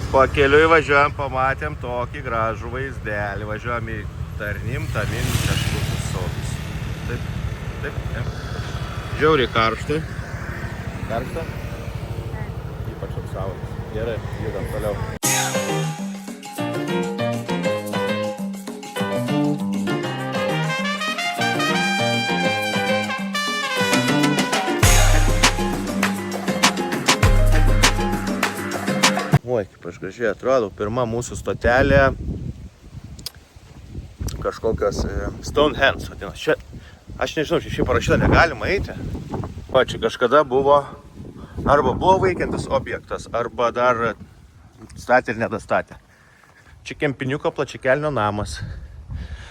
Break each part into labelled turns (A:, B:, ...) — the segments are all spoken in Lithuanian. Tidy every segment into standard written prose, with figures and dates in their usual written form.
A: Pakeliui važiuojam, pamatėm tokį gražų vaizdelį. Važiuojam į Tarnim, Tamin, kažkokius sodus. Taip. Žiauriai karšta. Karšta? Ypač apsaulės. Gerai, judam toliau. Oi, kaip aš gražiai atrodo, pirma mūsų stotelė kažkokios Stonehenge vadinasi. Čia, aš nežinau, čia parašyta negalima eiti. O čia kažkada buvo, arba buvo veikiantis objektas, arba dar statė ir nedastatė. Čia kempiniuko plačiakelnio namas.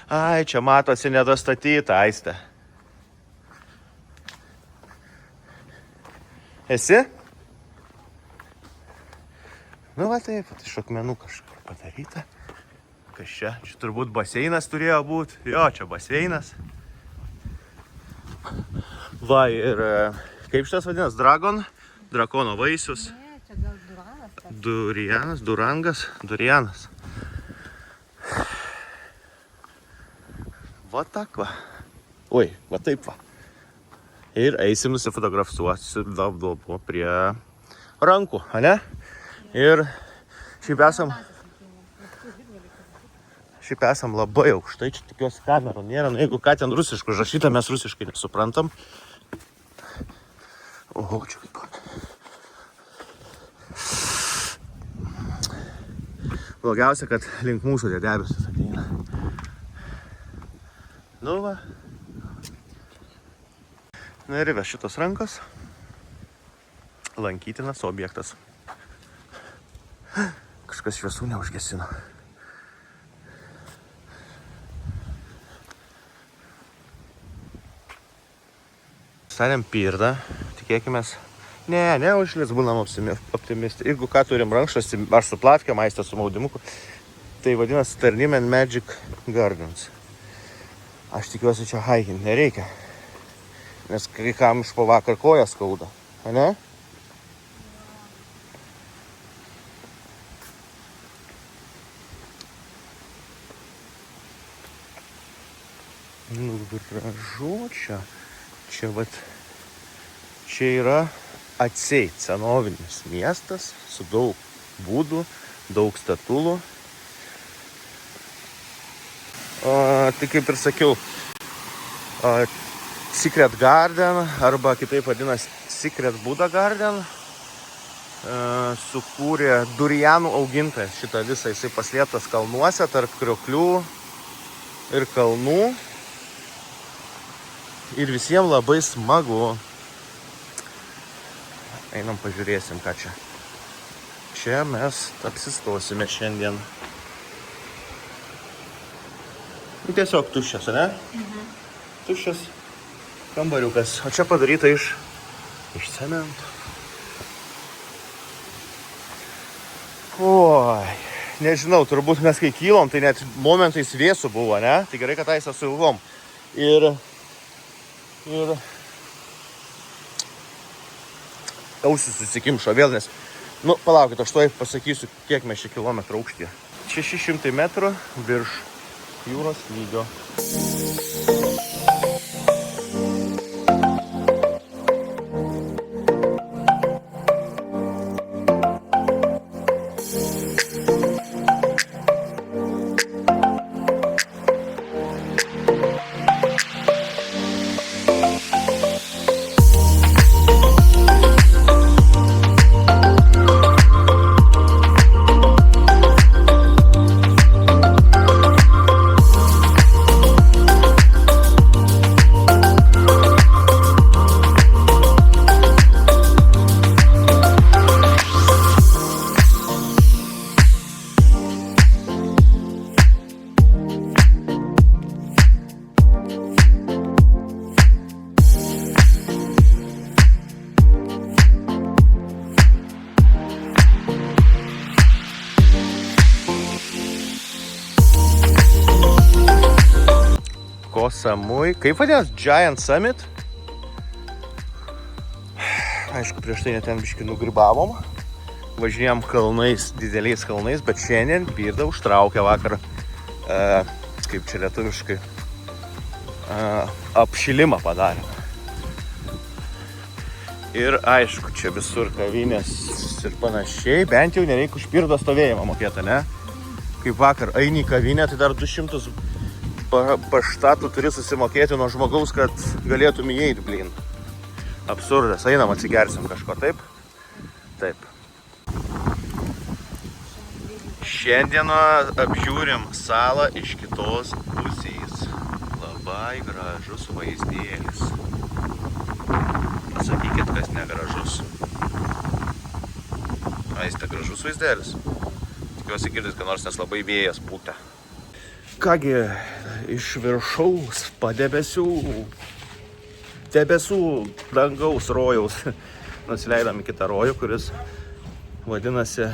A: Ai, čia matosi nedastatyta, Aiste. Esi? Nu va taip, iš akmenų kažkur padaryta. Kas čia? Čia turbūt baseinas turėjo būti. Jo, čia baseinas. Va ir kaip šitas vadinasi? Drakono vaisius.
B: Ne, čia gal Duranas.
A: Durianas. Va tak va. Oi, va taip va. Ir eisim nusifotografuosiu prie rankų, ane? Ir šiaip esam labai aukštai, čia tikiuosi kamerų nėra, nu jeigu ką ten rusiškai užrašyta, mes rusiškai nesuprantam. Oho, čia kaip. Blogiausia, kad link mūsų tie debesis ateina. Nu va. Na ir šitos rankos. Lankytinas objektas. Kažkas šviesų neužgesino. Statėm pirdą, tikėkimės. Ne, užlis būnam optimistai. Jeigu ką turim rankšluostį, aš su platkėm, Aistė su maudimuku, tai vadinasi Tarnim and Magic Gardens. Aš tikiuosi čia haikinti nereikia, nes kai kam iš po vakar koją skauda, ane? Nu, gražu čia. Čia yra atseit senovinis miestas su daug būdų, daug statulų. Tai kaip ir sakiau, Secret Garden, arba kitaip vadinasi Secret Buddha Garden, sukūrė durianų augintojas šitą visą. Jisai paslėptas kalnuose tarp krioklių ir kalnų. Ir visiems labai smagu. Einam pažiūrėsim, ką čia. Čia mes apsistosime šiandien. Tiesiog tuščias, ne? Tuščias kambariukas. O čia padaryta iš cemento. Oi, nežinau, turbūt mes kai kylom, tai net momentais vėsų buvo, ne? Tai gerai, kad Aistė su ilgom. Ir ausis susikimšo vėl, nes, palaukit, aš tuoj pasakysiu, kiek mes čia kilometrų aukštyje. 600 metrų virš jūros lygio. Samui. Kaip vadinasi? Giant Summit. Aišku, prieš tai net ten biškį nugrybavom. važinėjom kalnais, dideliais kalnais, bet šiandien Pirdą užtraukė vakar, kaip čia lietuviškai, apšilimą padarė. Ir aišku, čia visur kavinės ir panašiai, bent jau nereikia už Pirdo stovėjimą mokėti, ne? Kaip vakar eini į kavinę, tai dar 200 paštatų turi susimokėti nuo žmogaus, kad galėtum įeiti, blin. Absurdas, einam atsigersim kažko, taip? Taip. Šiandieną apžiūrim salą iš kitos pusės. Labai gražus vaizdėlis. Pasakykit, kas negražus. Aiste, gražus vaizdelis. Tikiuosi girdit, kad nors nes labai vėjas pūtė. Kągi, iš viršaus padebesių, debesų dangaus rojaus nusileidom į kitą rojų, kuris vadinasi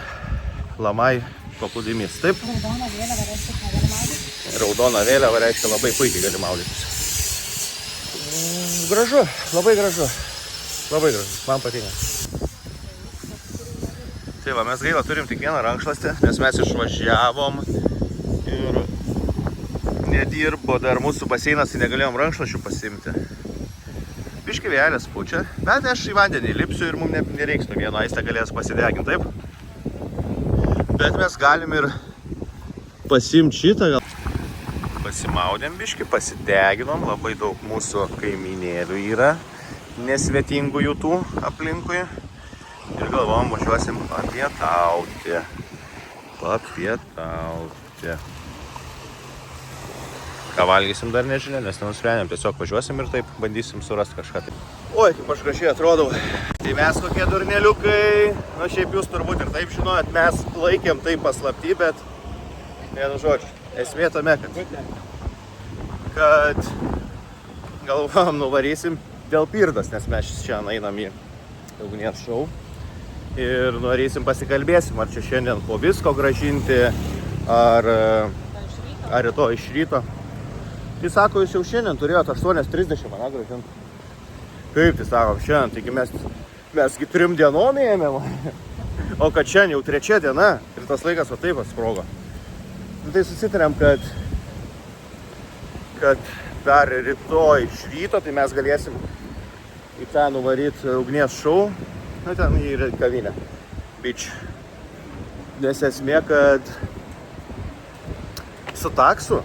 A: Lamai paplūdimys. Taip?
B: Raudona vėliava reiškia, kad gali maudytis.
A: Raudona vėliava reiškia labai puikiai gali maudytis. Gražu, labai gražu. Labai gražu, man patinka. Tai va, mes gaila turim tik vieną rankšluostį, nes mes išvažiavom ir nedirbo dar mūsų baseinas, tai negalėjom rankšluosčių pasiimti. Biški vėjelės pučia, bet aš į vandenį lipsiu ir mums nereiks to vieno, Aistė galės pasideginti, taip? Bet mes galim ir pasiimti šitą. Pasimaudėm biški, pasideginom, labai daug mūsų kaimynėlių yra, nesvetingų jų tų aplinkui. Ir galvom, važiuosim papietauti. Ką valgysim dar nežinia, nes nenusprendėm, tiesiog važiuosim ir taip bandysim surasti kažką taip. Oi, kaip aš gražiai atrodau. Tai mes kokie durneliukai. Na, šiaip jūs turbūt ir taip žinojat, mes laikėm tai paslapty, bet vienu žodžiu, esmė tame, kad galvom nuvarysim dėl Pirdos, nes mes šiandien einam į ugnies šou. Ir norėsim pasikalbėsim, ar čia šiandien po visko gražinti, ar rytoj iš ryto. Tai sako, jūs jau šiandien turėjot 8:30, man gražinti. Kaip tai sako, šiandien, taigi mesgi 3 dienom ėmėm, o kad šiandien jau 3 diena ir tas laikas va taip atsprogo. Tai susitarėm, kad dar rytoj iš ryto, tai mes galėsim į tą nuvaryti ugnies šou. Nu, ten yra kavinė. Beach. Nes esmė, kad su taksu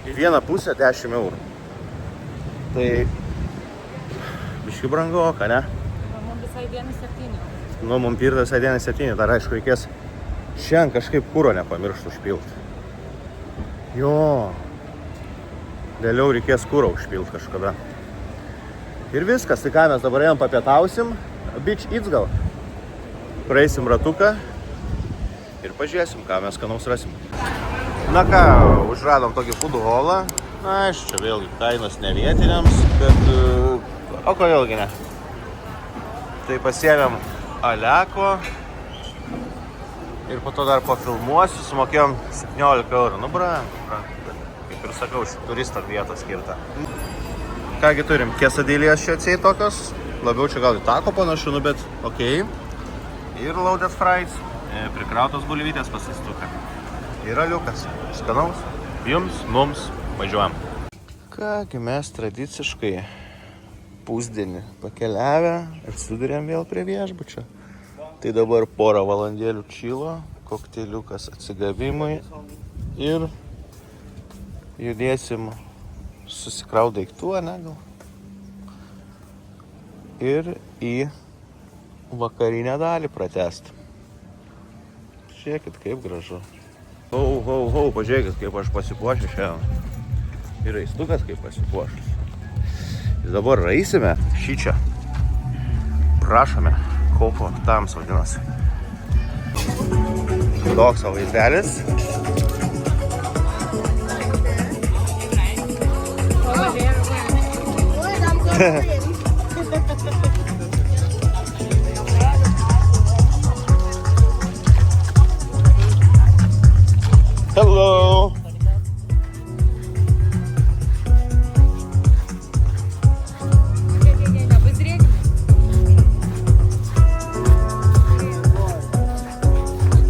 A: į vieną pusę 10 eurų. Tai biški brangoka, ne?
B: Mums visai dienai 7.
A: Nu, mums Pirda visai dienai 7. Dar aišku, reikės šiandien kažkaip kuro nepamiršti užpilti. Jo. Vėliau reikės kuro užpilti kažkada. Ir viskas, tai ką mes dabar einam papietausim. Beach Eats gal. Praeisim ratuką ir pažiūrėsim, ką mes skanaus rasim. Na ką, užradom tokį food hallą. Na, čia vėlgi kainos ne vietiniams, bet o kodėlgi ne. Tai pasiėmėm aleko ir po to dar pafilmuosiu, sumokėjom 17 eurų. Nu, kaip ir sakau, turistam vietą skirta. Kągi turim, quesadillas čia atsiai tokios. Labiau čia gal į tako panašu, nu bet okei. Ir loaded fries, prikrautos bulvytės pasistuka. Ir aliukas. Skanaus. Jums, mums, važiuojam. Kągi mes tradiciškai pusdienį pakeliavę ir sudurėm vėl prie viešbučio. Tai dabar porą valandėlių čilo, kokteiliukas atsigavimui ir judėsim susikraut daiktų, ne gal? Ir į vakarinę dalį pratęsti. Žiūrėkit, kaip gražu. Pažiūrėkit, kaip aš pasipuošiu šiandien. Ir aistukas kaip pasipuošus. Ir dabar raisime šį čia. Prašome, kopo tams vadinasi. Toks vaizdelis. Hello.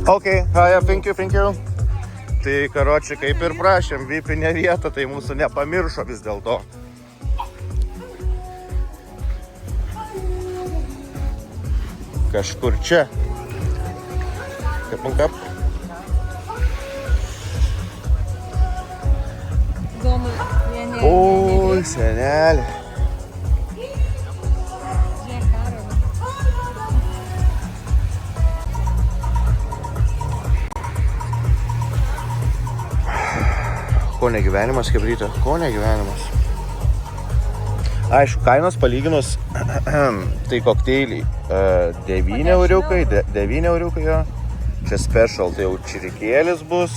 A: Okay, thank you. Tai karočiui, kaip ir prašėm, vipinę vietą, tai mūsų nepamiršo vis dėlto. Kažkur čia. Kap.
B: Domai, vieni.
A: Oi, senelė.
B: Žiūrėk, Karoli.
A: Ko negyvenimas, kaip ryto? Ko negyvenimas? Aišku, kainos palyginus, tai kokteiliai 9 euriukai, 9 euriukai jo. Čia special, tai jau čirikėlis bus.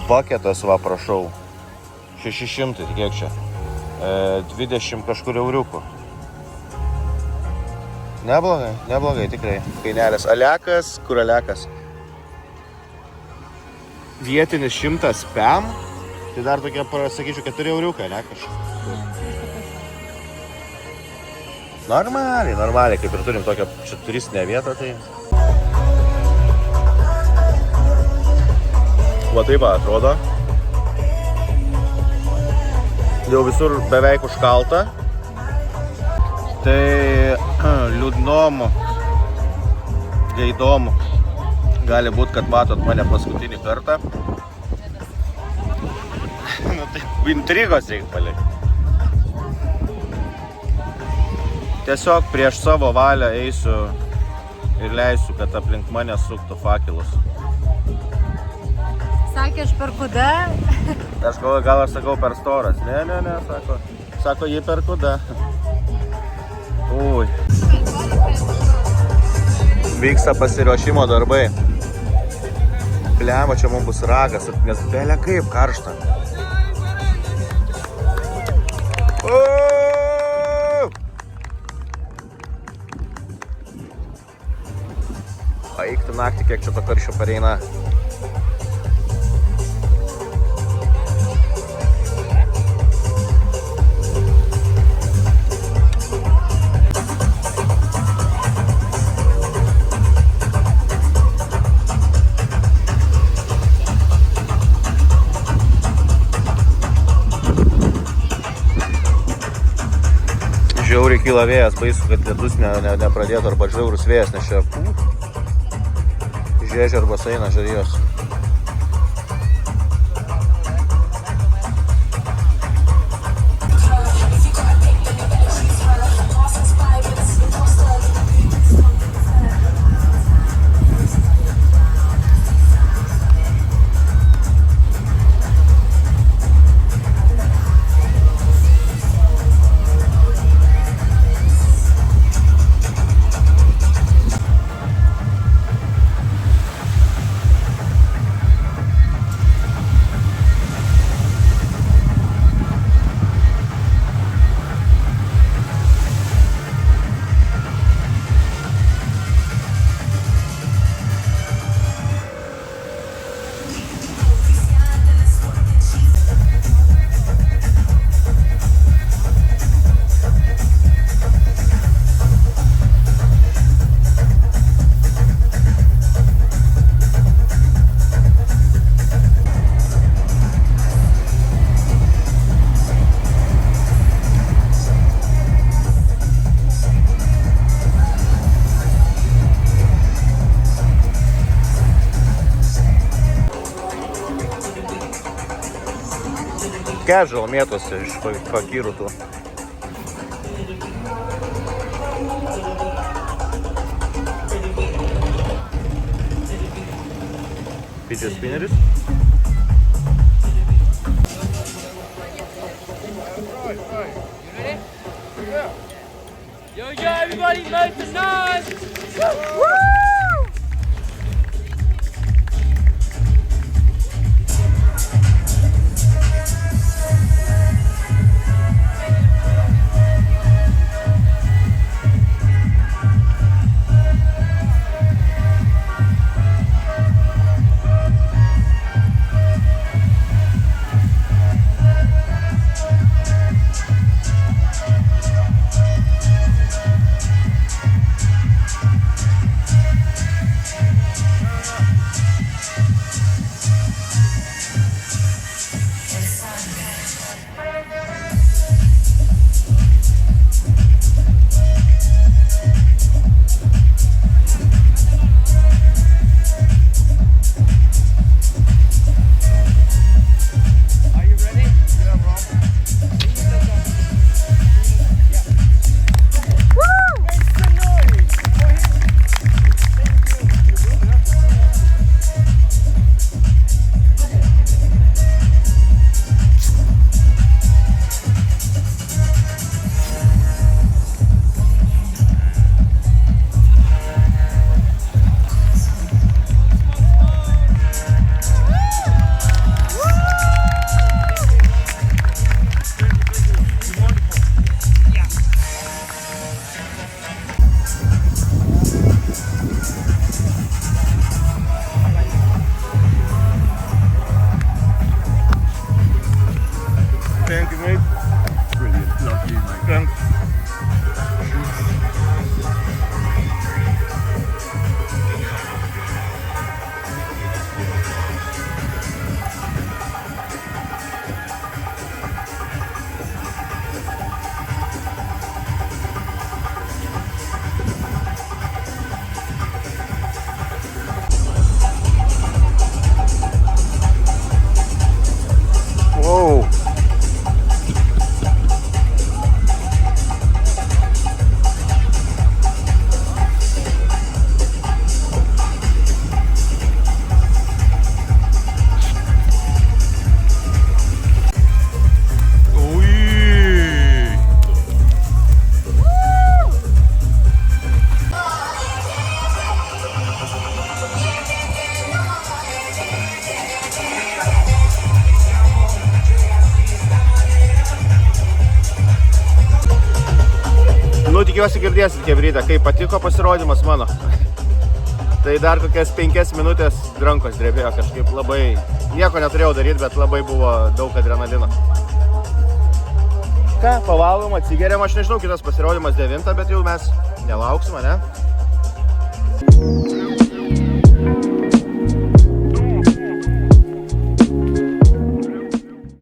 A: Paketas, va, prašau. 600, tai kiek čia? 20 kažkur euriukų. Neblogai, tikrai. Kainelės. Alekas, kur alekas? Vietinis 100 pem. Tai dar tokia, sakyčiau, 4 euriukai, ne kažkas. Normaliai, kaip ir turim tokią čia turistinę vietą, tai... Va taip atrodo. Jau visur beveik užkalta. Tai liūdnom gaidom gali būt, kad matot mane paskutinį kartą. Nu tai intrigos reikia palikti. Tiesiog prieš savo valią eisiu ir leisiu, kad aplink mane suktų fakelus.
B: Sakė, aš per kuda.
A: Aš galvoju, gal aš sakau per storas. Ne, sako jį per kuda. Ui. Vyksta pasiruošimo darbai. Blema, čia mums bus ragas, nes belia kaip karšta. Eikti naktį, kiek čia to karščio pareina. Žiauriai kyla vėjas, baisu, kad lietus nepradėtų arba žiaurus vėjas, nes čia žiežia arba eina žarijos. Casual mėtosi iš fakyrų tų. Fidget spinneris.
C: Yo, everybody, make the noise! Woo!
D: Brilliant. Love you, mate.
A: Wow. Nu, tikiuosi girdėsit, Chebrytė, kaip patiko pasirodymas mano. Tai dar kokias 5 minutės rankos drebėjo kažkaip labai, nieko neturėjau daryti, bet labai buvo daug adrenalino. Ką, pavalgom, atsigeriam, aš nežinau, kitas pasirodymas 9, bet jau mes nelauksim, ne?